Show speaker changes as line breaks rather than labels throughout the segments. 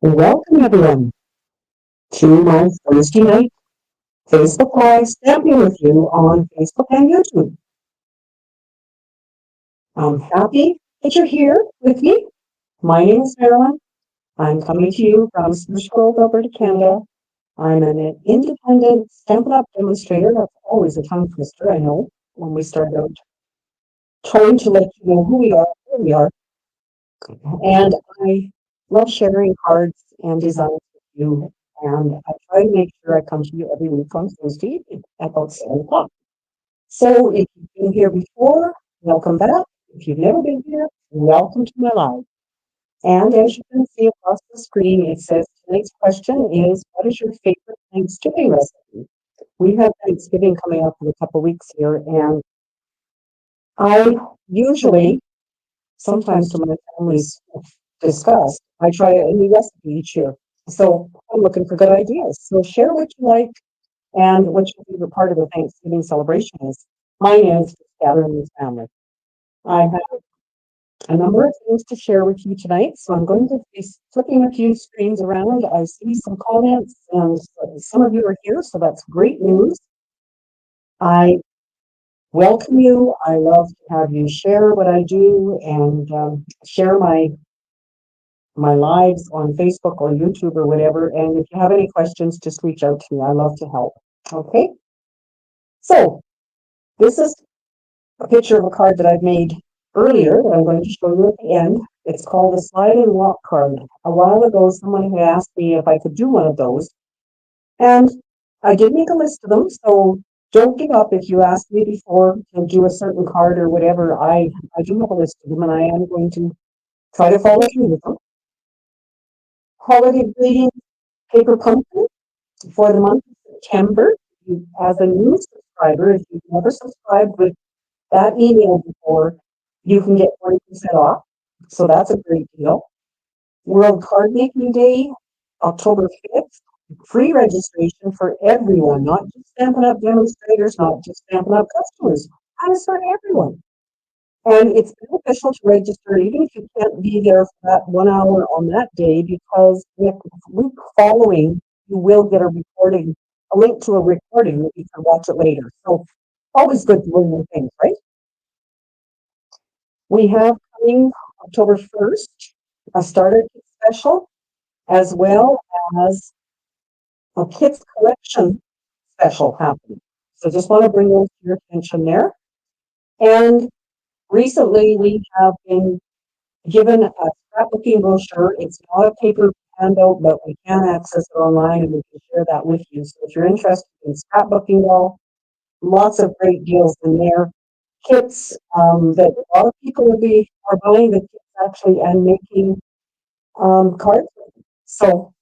Welcome everyone to my Thursday night Facebook Live stamping with you on Facebook and YouTube. I'm happy that you're here with me. My name is Marilyn. I'm coming to you from Spruce Grove, Alberta, Canada. I'm an independent Stampin' Up demonstrator. That's always a tongue twister, I know, when we start out trying to let you know who we are, who we are. And I love sharing cards and designs with you. And I try to make sure I come to you every week on Thursday at about 7 o'clock. So if you've been here before, welcome back. If you've never been here, welcome to my live. And as you can see across the screen, it says tonight's question is, what is your favorite Thanksgiving recipe? We have Thanksgiving coming up in a couple weeks here, and I usually, sometimes to my family's disgust, I try a new recipe each year. So I'm looking for good ideas. So share what you like and what your favorite part of the Thanksgiving celebration is. Mine is gathering with family. I have a number of things to share with you tonight, so I'm going to be flipping a few screens around. I see some comments, and some of you are here, so that's great news. I welcome you. I love to have you share what I do and share my lives on Facebook or YouTube or whatever. And if you have any questions, just reach out to me. I love to help. Okay. So this is a picture of a card that I've made earlier that I'm going to show you at the end. It's called a slide and walk card. A while ago, someone had asked me if I could do one of those. And I did make a list of them. So don't give up if you asked me before to do a certain card or whatever. I do have a list of them and I am going to try to follow through with them. Holiday greeting paper pumpkin for the month of September. As a new subscriber, if you've never subscribed with that email before, you can get 40% off. So that's a great deal. World Card Making Day, October 5th. Free registration for everyone, not just Stampin' Up demonstrators, not just Stampin' Up customers. That is for everyone. And it's beneficial to register even if you can't be there for that 1 hour on that day, because the week following, you will get a recording, a link to a recording that you can watch it later. So always good to learn new things, right? We have coming October 1st, a starter kit special, as well as a kits collection special happening. So just want to bring those to your attention there. And recently we have been given a scrapbooking brochure. It's not a paper handout, but we can access it online and we can share that with you. So if you're interested in scrapbooking, well, lots of great deals in there. Kits that a lot of people are buying the kits actually and making cards. So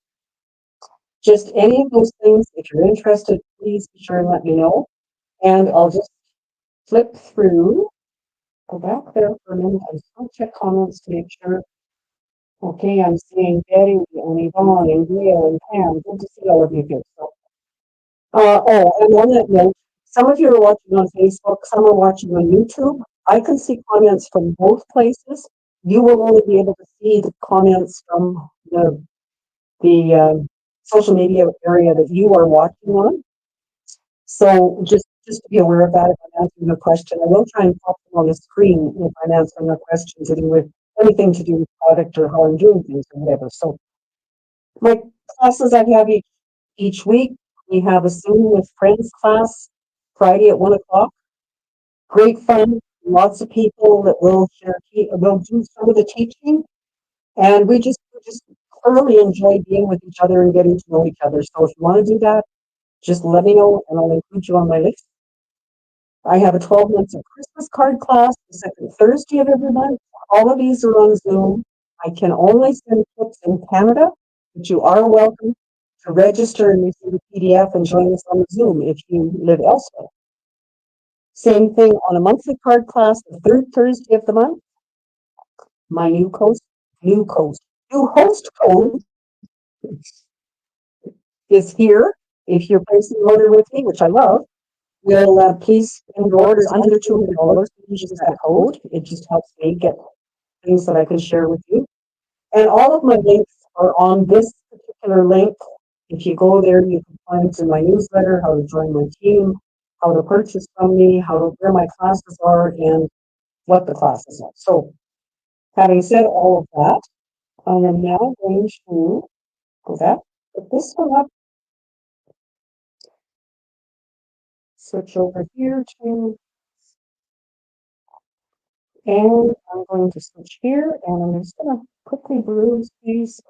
just any of those things, if you're interested, please be sure and let me know. And I'll just flip through, go back there for a minute. I just want to check comments to make sure. Okay, I'm seeing Betty and Yvonne and Gail and Pam. Good to see all of you here. So, and on that note, some of you are watching on Facebook, some are watching on YouTube. I can see comments from both places. You will only be able to see the comments from the social media area that you are watching on. So just to be aware of that, if I'm answering a question, I will try and pop them on the screen if I'm answering a question to do with anything to do with product or how I'm doing things or whatever. So my classes I have each week, we have a Zoom with Friends class Friday at 1 o'clock. Great fun, lots of people that will will do some of the teaching, and we just thoroughly enjoy being with each other and getting to know each other. So if you want to do that, just let me know and I'll include you on my list. I have a 12 months of Christmas card class the second Thursday of every month. All of these are on Zoom. I can only send kits in Canada, but you are welcome to register and receive a PDF and join us on the Zoom if you live elsewhere. Same thing on a monthly card class, the third Thursday of the month. My new host code is here. If you're placing an order with me, which I love, will please send your orders under $200. Use that code. It just helps me get things that I can share with you. And all of my links are on this particular link. If you go there, you can find it in my newsletter, how to join my team, how to purchase from me, where my classes are, and what the classes are. So, having said all of that, I am now going to go back, put this one up, switch over here to, and I'm going to switch here, and I'm just going to quickly peruse these.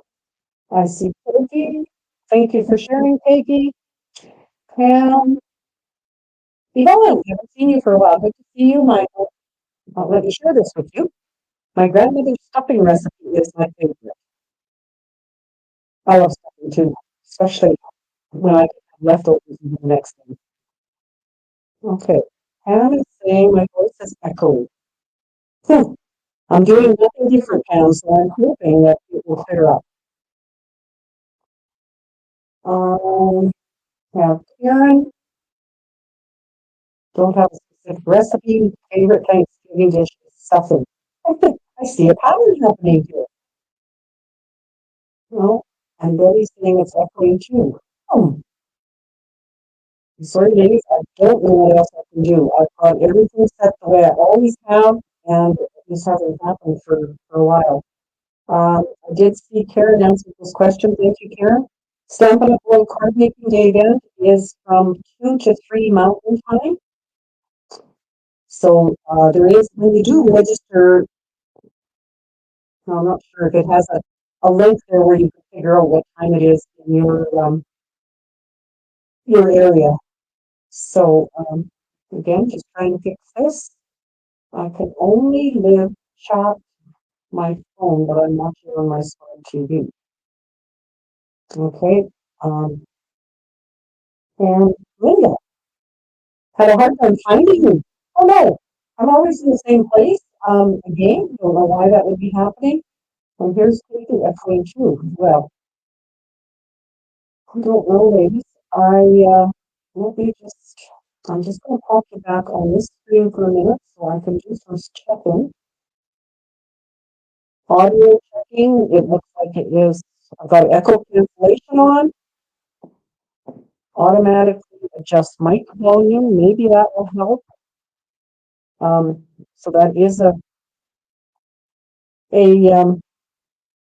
I see Peggy. Thank you for sharing, Peggy. Pam. Yvonne, I haven't seen you for a while. Good to see you, Michael. Let me share this with you. My grandmother's stuffing recipe is my favorite. I love stuffing too, especially when I have leftovers the next day. Okay. Pam is saying my voice is echoey. Hmm. I'm doing nothing different, Pam, so I'm hoping that it will clear up. Um, now, Karen, don't have a specific recipe. Favorite Thanksgiving dish is stuffing. I see a pattern happening here. No, and Betty's saying it's echoing too. Hmm. Sorry, ladies, I don't know what else I can do. I've got everything set the way I always have, and this hasn't happened for a while. I did see Karen answer this question. Thank you, Karen. Stampin' Up! World Card Making Day event is from 2 to 3 Mountain Time. So there is, when you do register, I'm not sure if it has a link there where you can figure out what time it is in your area. So again, just trying to fix this. I can only live chat my phone, but I'm watching on my smart TV. Okay. And Linda had a hard time finding me. Oh no, I'm always in the same place. Again, don't know why that would be happening. And here's Katie echoing too. Well, I don't know, ladies. Let me just, I'm just going to pop you back on this screen for a minute so I can do some checking. Audio checking, it looks like it is, I've got echo cancellation on. Automatically adjust mic volume, maybe that will help. So that is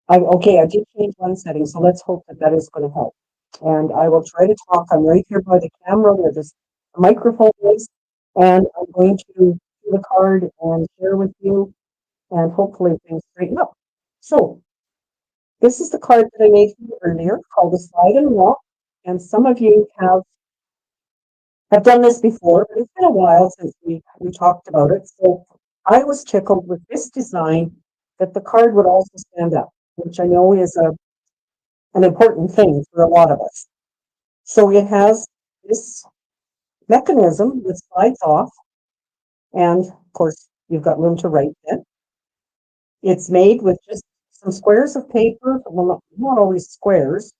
okay, I did change one setting, so let's hope that that is going to help. And I will try to talk. I'm right here by the camera where this microphone is, and I'm going to do the card and share with you, and hopefully things straighten up. So this is the card that I made for you earlier, called the Slide and Walk, and some of you have done this before, but it's been a while since we talked about it. So I was tickled with this design that the card would also stand up, which I know is an important thing for a lot of us. So it has this mechanism that slides off, and of course you've got room to write in. It's made with just some squares of paper, well, not always squares.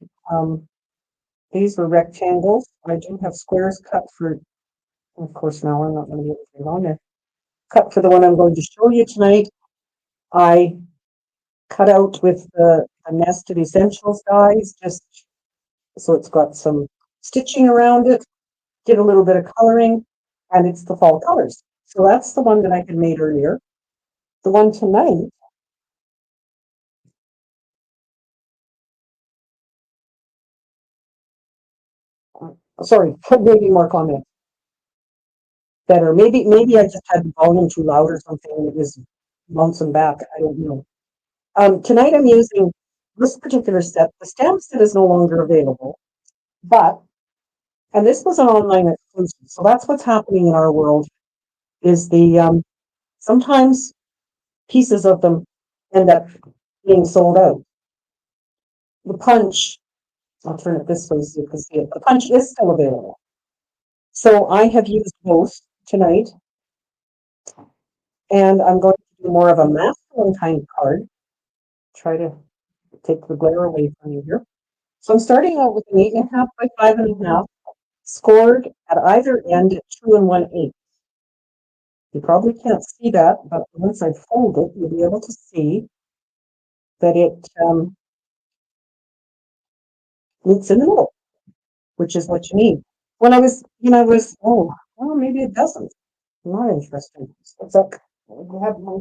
These were rectangles. I do have squares cut for, of course now I'm not going to be able to get on there. Cut for the one I'm going to show you tonight. I cut out with the nested essentials dies, just so it's got some stitching around it, did a little bit of coloring, and it's the fall colors. So that's the one that I had made earlier. The one tonight, sorry, maybe more comment. Better. Maybe I just had the volume too loud or something, and it was bouncing back. I don't know. Tonight I'm using this particular set. The stamp set is no longer available, but, and this was an online exclusive, so that's what's happening in our world, is sometimes pieces of them end up being sold out. The punch, I'll turn it this way so you can see it. The punch is still available. So I have used both tonight, and I'm going to do more of a masculine kind of card. Try to take the glare away from you here. So I'm starting out with an 8.5 by 5.5, scored at either end at 2 1/8. You probably can't see that, but once I fold it, you'll be able to see that it Meets in the middle, which is what you need. Oh, well, maybe it doesn't. Not interesting. What's up? I have my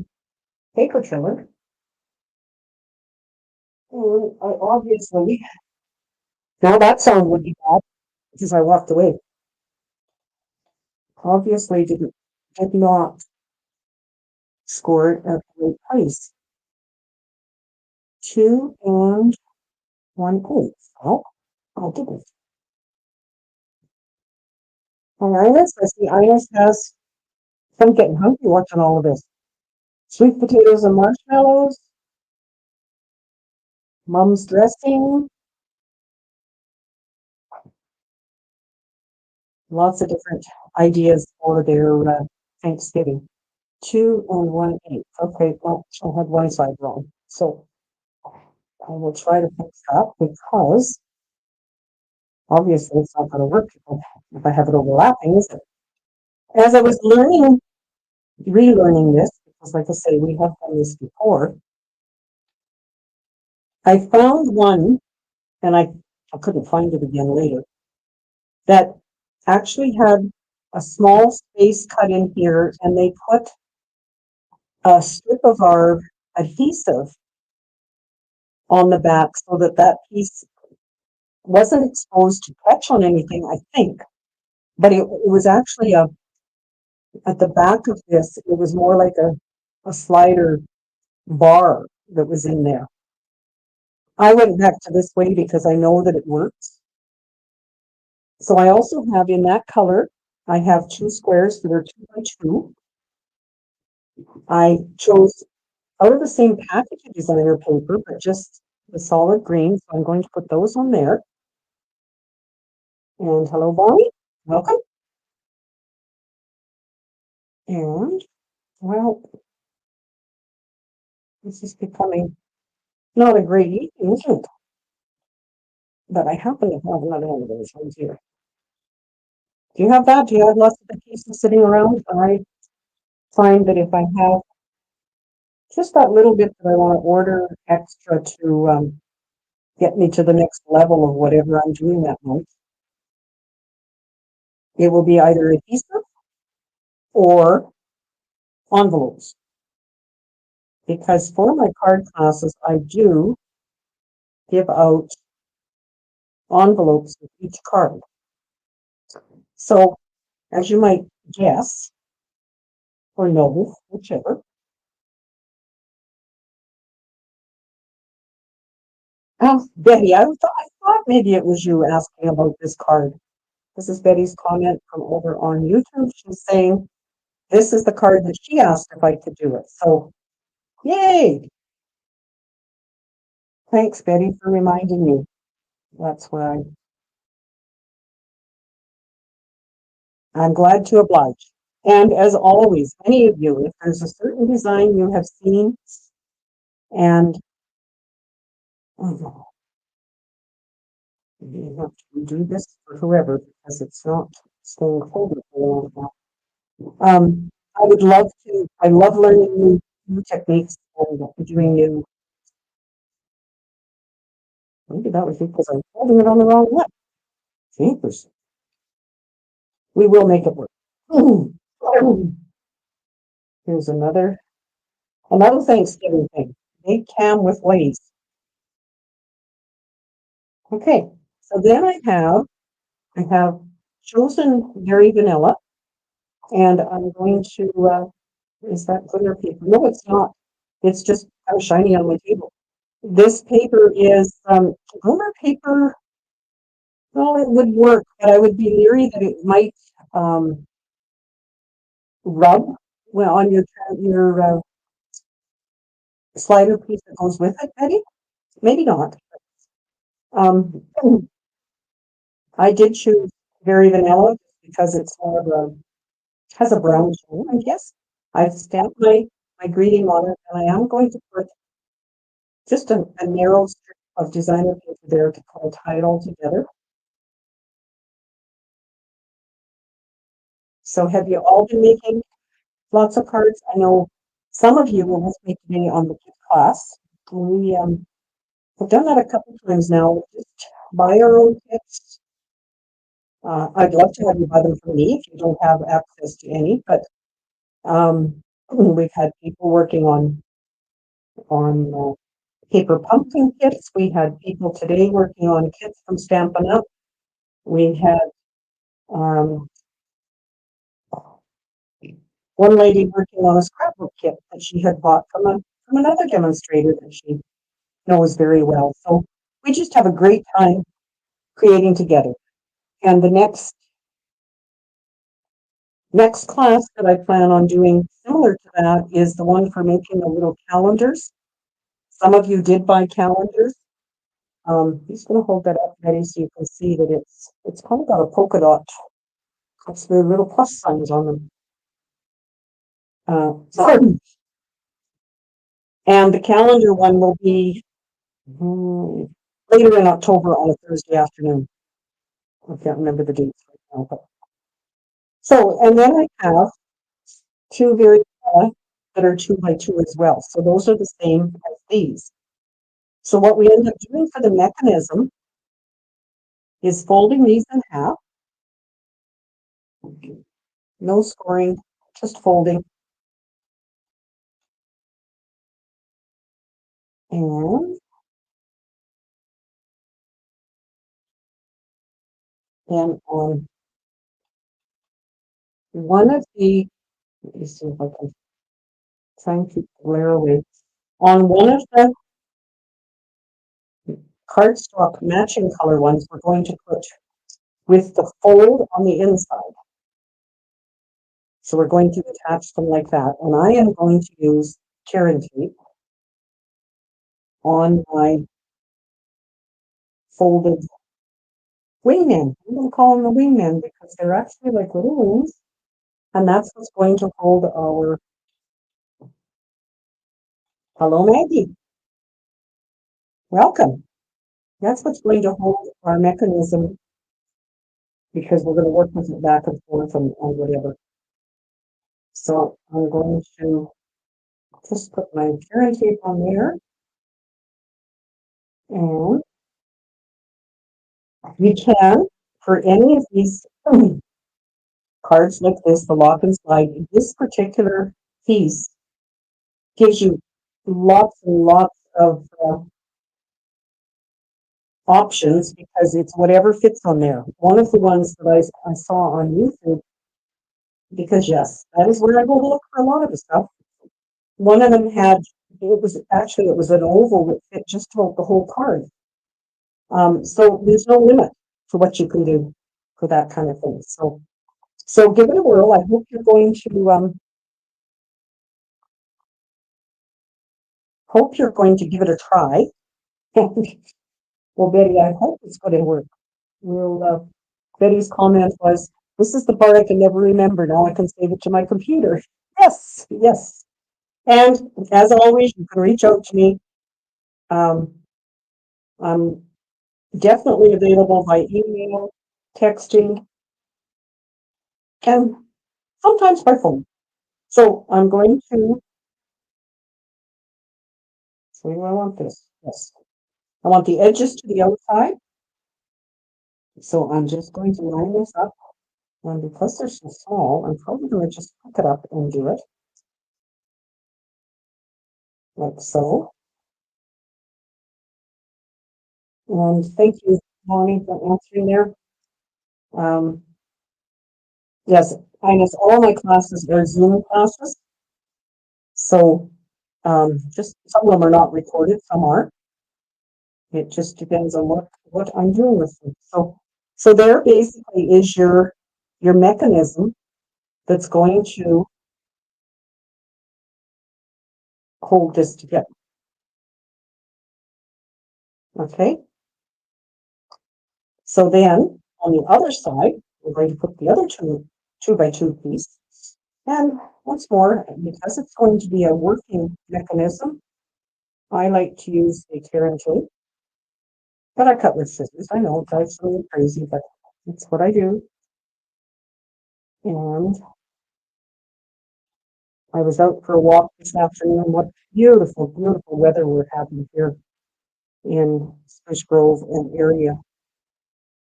paper trimmer. And I obviously, now that sound would be bad because I walked away. Obviously did not score it at the right price. 2 and 1/8. Oh, I didn't. And Ines, I see Ines has, I'm getting hungry watching all of this. Sweet potatoes and marshmallows, mom's dressing, lots of different ideas for their Thanksgiving. 2 and 1/8. Okay, well, I had one side wrong. So I will try to fix that because obviously it's not going to work if I have it overlapping, is it? As I was relearning this, because like I say, we have done this before, I found one, and I couldn't find it again later, that actually had a small space cut in here, and they put a strip of our adhesive on the back so that that piece wasn't exposed to catch on anything, I think. But it was actually at the back of this, it was more like a slider bar that was in there. I went back to this way because I know that it works. So I also have in that color, I have 2 squares that are 2 by 2. I chose out of the same package of designer paper, but just the solid green. So I'm going to put those on there. And hello, Bonnie. Welcome. And well, this is becoming not a great evening, is it? But I happen to have another one of those ones here. Do you have that? Do you have lots of the pieces sitting around? I find that if I have just that little bit that I want to order extra to get me to the next level of whatever I'm doing that month, it will be either adhesive or envelopes. Because for my card classes, I do give out envelopes with each card. So, as you might guess, or know, whichever. Betty, I thought maybe it was you asking about this card. This is Betty's comment from over on YouTube. She's saying this is the card that she asked if I could do it. So, yay! Thanks, Betty, for reminding me. That's where I'm glad to oblige. And as always, any of you, if there's a certain design you have seen and oh, you have to do this for whoever because it's not staying folded for a long time. I love learning new techniques and doing new. Maybe that was because I'm holding it on the wrong way. Jeepers. We will make it work. Here's another Thanksgiving thing. Big cam with lace. Okay, so then I have chosen Berry Vanilla, and I'm going to, is that glitter paper? No, it's not. It's just kind of shiny on my table. This paper is glitter paper. Well, it would work, but I would be leery that it might rub well on your slider piece that goes with it, Betty. Maybe not. Um, I did choose Berry Vanilla because it's more of a has a brown tone, I guess. I've stamped my greeting on it, and I am going to put just a narrow strip of designer paper there to kind of tie it all together. So have you all been making lots of cards? I know some of you will with me today on the kit class. We have done that a couple times now. Just buy our own kits. I'd love to have you buy them from me if you don't have access to any, but we've had people working on paper pumpkin kits. We had people today working on kits from Stampin' Up. We had um, one lady working on a scrapbook kit that she had bought from another demonstrator that she knows very well. So we just have a great time creating together. And the next class that I plan on doing similar to that is the one for making the little calendars. Some of you did buy calendars. I'm just going to hold that up, Betty, so you can see that it's kind of got a polka dot. It's the little plus signs on them. And the calendar one will be later in October on a Thursday afternoon. I can't remember the dates right now. But. So, and then I have two very that are 2x2 as well. So those are the same as these. So what we end up doing for the mechanism is folding these in half. No scoring, just folding. And then on one of the, let me see if I can try and keep the glare away. On one of the cardstock matching color ones, we're going to put with the fold on the inside. So we're going to attach them like that. And I am going to use Karen tape on my folded wingmen. I'm going to call them the wingmen because they're actually like little wings. And that's what's going to hold our, hello Maggie, welcome. That's what's going to hold our mechanism because we're going to work with it back and forth and whatever. So I'm going to just put my Karen tape on there. And you can, for any of these cards like this, the lock and slide, this particular piece gives you lots and lots of options because it's whatever fits on there. One of the ones that I saw on YouTube, because yes, that is where I go to look for a lot of the stuff. One of them had, it was an oval that fit just about the whole card. So there's no limit for what you can do for that kind of thing. So give it a whirl. I hope you're going to give it a try. Well, Betty, I hope it's going to work. Betty's comment was, "This is the part I can never remember. Now I can save it to my computer." Yes, yes. And as always, you can reach out to me. I'm definitely available by email, texting, and sometimes by phone. So I'm going to, so I want this. Yes. I want the edges to the outside. So I'm just going to line this up. And because they're so small, I'm probably going to just pick it up and do it. Like so. And thank you, Bonnie, for answering there. Yes, Ines, all my classes are Zoom classes. So just some of them are not recorded, some are. It just depends on what I'm doing with them. So there basically is your mechanism that's going to hold this together. Okay. So then on the other side, we're going to put the other two by two piece. And once more, because it's going to be a working mechanism, I like to use a Karen tape. But I cut with scissors. I know it drives me crazy, but it's what I do. And I was out for a walk this afternoon. What beautiful, beautiful weather we're having here in Spruce Grove and area.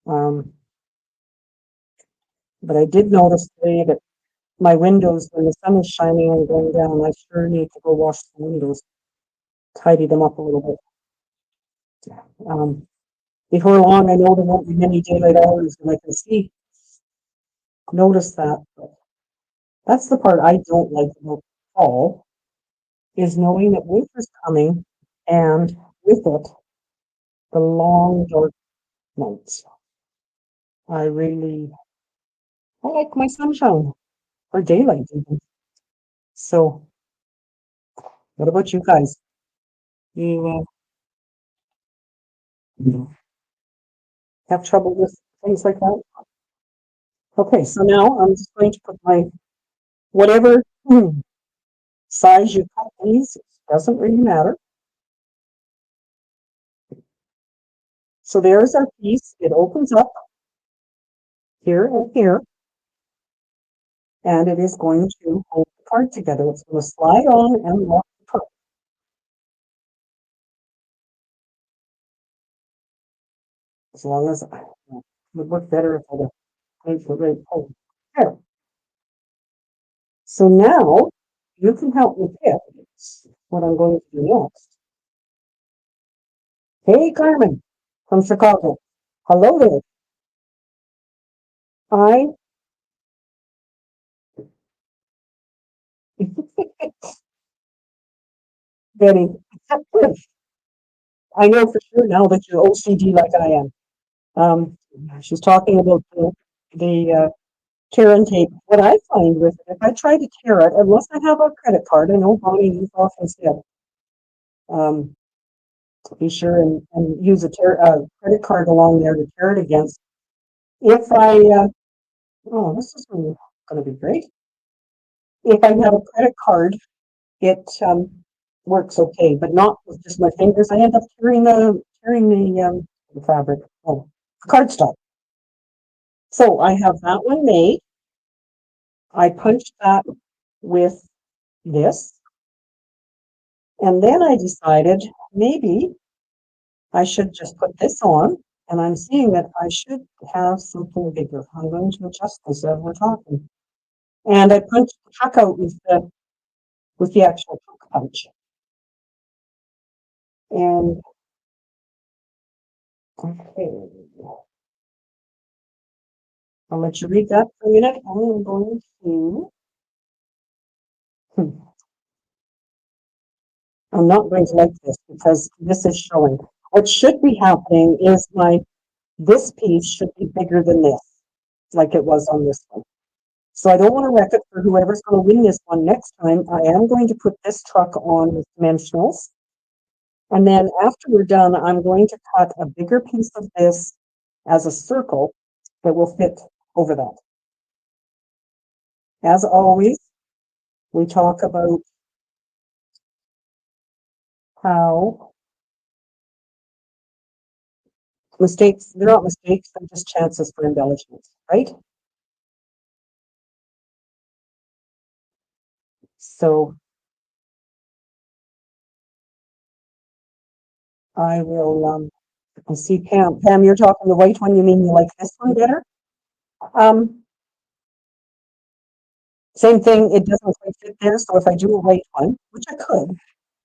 Um, but I did notice today that my windows, when the sun is shining and going down, I sure need to go wash the windows, tidy them up a little bit. Before long, I know there won't be many daylight hours, and I can notice that. But that's the part I don't like about fall, is knowing that winter's coming, and with it, the long dark nights. I like my sunshine, or daylight even. So, what about you guys? You have trouble with things like that? Okay, so now I'm just going to put my whatever size you cut these, doesn't really matter. So there's our piece. It opens up here and here, and it is going to hold the card together. It's going to slide on and lock the card. As long as it would work better if I had the right hold. There. So now you can help me pick what I'm going to do next. Hey, Carmen from Chicago. Hello there. I Betty, I know for sure now that you're OCD like I am. Um, she's talking about the tear and tape. What I find with it, if I try to tear it, unless I have a credit card, I know Bonnie you've often said, um, be sure and use a credit card along there to tear it against. If I, oh, this is going to be great. If I have a credit card, it works okay, but not with just my fingers. I end up tearing the fabric, oh, the cardstock. So I have that one made. I punched that with this, and then I decided maybe I should just put this on, and I'm seeing that I should have something bigger. I'm going to adjust this as we're talking. And I punched the tuck out with the actual tuck punch. And okay, I'll let you read that for a minute. I'm going to. I'm not going to like this because this is showing. What should be happening is this piece should be bigger than this, like it was on this one. So I don't want to wreck it for whoever's going to win this one next time. I am going to put this truck on with dimensionals. And then after we're done, I'm going to cut a bigger piece of this as a circle that will fit over that. As always, we talk about how mistakes, they're not mistakes, they're just chances for embellishments, right? So I will, I see Pam. Pam, you're talking the white one. You mean you like this one better? Um, Same thing. It doesn't quite fit there. So if I do a white one, which I could.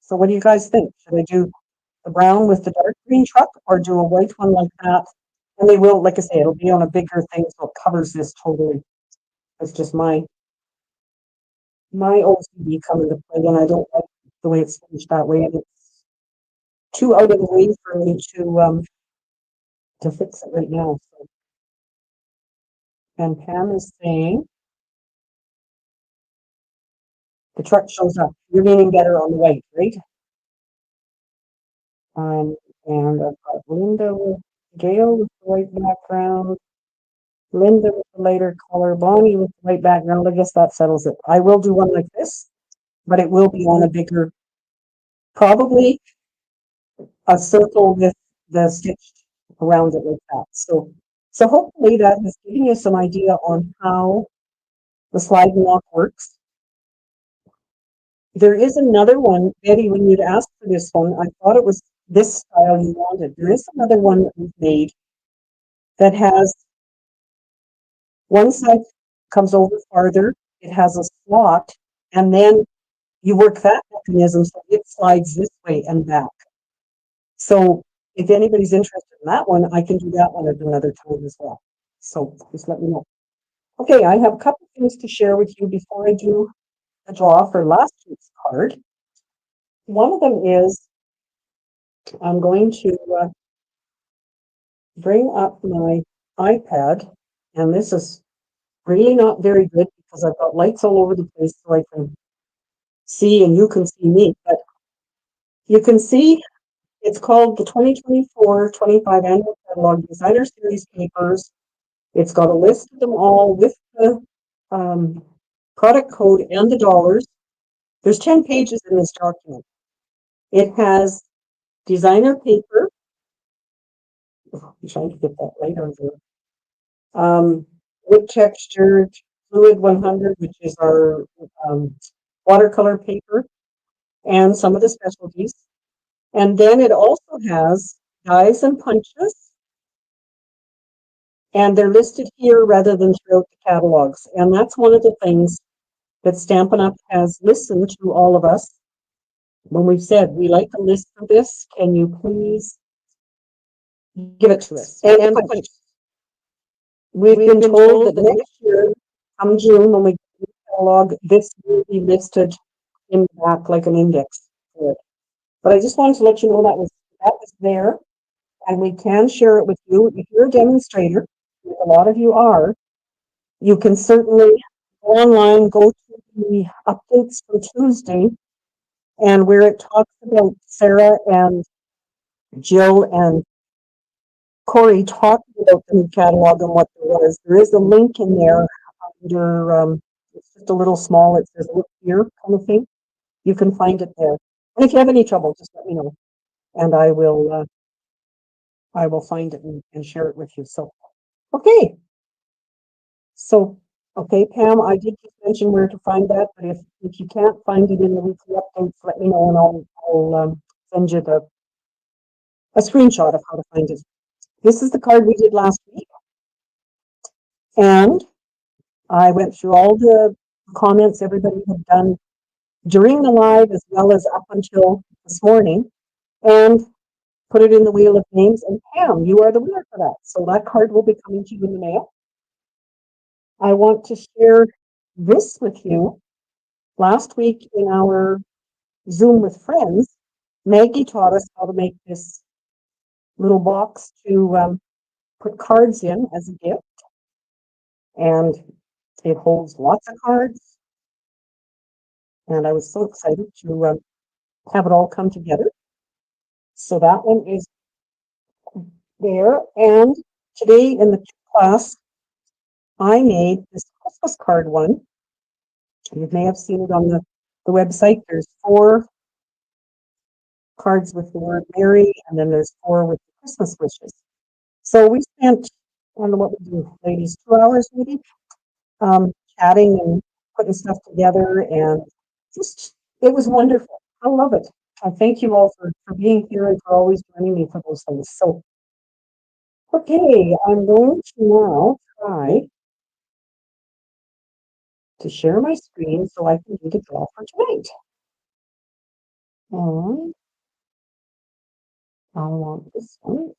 So what do you guys think? Should I do the brown with the dark green truck or do a white one like that? And they will, like I say, it'll be on a bigger thing, so it covers this totally. It's just my OCD coming to play, and I don't like the way it's finished that way, and it's too out of the way for me to fix it right now. So. And Pam is saying the truck shows up. You're meaning better on the white, right? And I've got Linda with Gail with the white background, Linda with the lighter color, Bonnie with the white background. I guess that settles it. I will do one like this, but it will be on a bigger, probably a circle with the stitched around it like that. So hopefully that has given you some idea on how the slide and lock works. There is another one, Betty, when you'd asked for this one, I thought it was this style you wanted. There is another one that we've made that has one side comes over farther, it has a slot, and then you work that mechanism so it slides this way and back. So if anybody's interested in that one, I can do that one at another time as well. So just let me know. Okay, I have a couple things to share with you before I do the draw for last week's card. One of them is I'm going to bring up my iPad, and this is really not very good because I've got lights all over the place so I can see and you can see me. But you can see it's called the 2024-25 Annual Catalog Designer Series Papers. It's got a list of them all with the product code and the dollars. There's 10 pages in this document. It has designer paper. I'm trying to get that right over there. Wood textured fluid 100, which is our watercolor paper, and some of the specialties. And then it also has dies and punches, and they're listed here rather than throughout the catalogs. And that's one of the things that Stampin' Up! Has listened to all of us when we've said, we like a list of this, can you please give it to us? And punches. We've been told that next year, come June, when we get the catalog, this will be listed in the back like an index for it. But I just wanted to let you know that was there, and we can share it with you. If you're a demonstrator, which a lot of you are, you can certainly go online, go to the updates from Tuesday, and where it talks about Sarah and Jill and Corey talking about the new catalog and what there was. There is a link in there under, it's just a little small, it says look here kind of thing. You can find it there. And if you have any trouble, just let me know, and I will find it and share it with you. So, okay. So, okay, Pam, I did just mention where to find that, but if you can't find it in the weekly updates, let me know and I'll send you a screenshot of how to find it. This is the card we did last week, and I went through all the comments everybody had done during the live as well as up until this morning, and put it in the wheel of names. And Pam, you are the winner for that. So that card will be coming to you in the mail. I want to share this with you. Last week in our Zoom with friends, Maggie taught us how to make this little box to put cards in as a gift. And it holds lots of cards. And I was so excited to have it all come together. So that one is there. And today in the class, I made this Christmas card one. You may have seen it on the website. There's 4 cards with the word Merry, and then there's 4 with the Christmas wishes. So we spent, I don't know what we do, ladies, 2 hours maybe, chatting and putting stuff together, and just, it was wonderful. I love it. I thank you all for being here and for always joining me for those things. So, okay, I'm going to now try to share my screen so I can do the draw for tonight. And I want this one.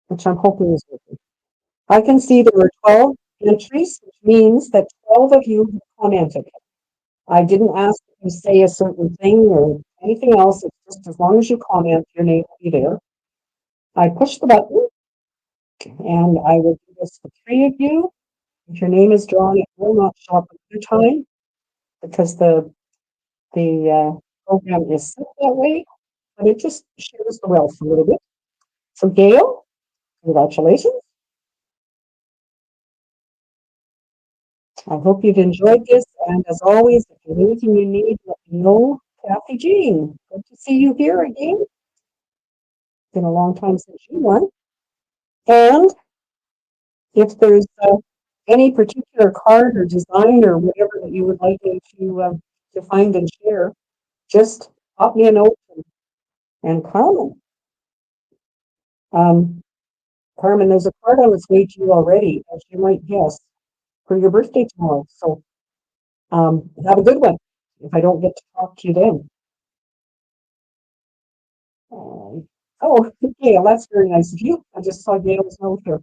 Which I'm hoping is working. I can see there were 12 entries, which means that 12 of you have commented. I didn't ask if you say a certain thing or anything else. It's just as long as you comment, your name will be there. I push the button, and I will do this for 3 of you. If your name is drawn, it will not show up another time because the program is set that way, but it just shares the wealth a little bit. So Gail, congratulations. I hope you've enjoyed this, and as always, if there's anything you need, let me know. Kathy Jean, good to see you here again. Been a long time since you won. And if there's any particular card or design or whatever that you would like me to find and share, just pop me a note and And Carmen, um, Carmen, there's a card on its way to you already, as you might guess, for your birthday tomorrow. So have a good one. If I don't get to talk to you then. Oh, okay, well, that's very nice of you. I just saw Gail's note here.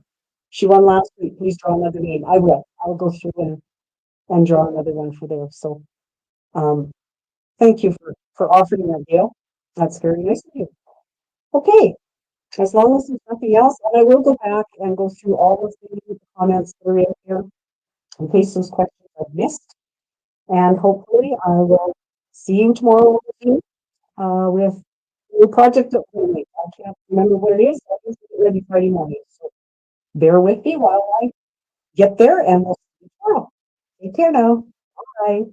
She won last week. Please draw another name. I will. I'll go through and draw another one for there. So um, thank you for offering that, Gail. That's very nice of you. Okay, as long as there's nothing else, and I will go back and go through all of the comments that are in here in case those questions I've missed. And hopefully I will see you tomorrow with you with a new project that we're make. I can't remember what it is. I think it's ready Friday morning. So bear with me while I get there and we'll see you tomorrow. Take care now. Bye.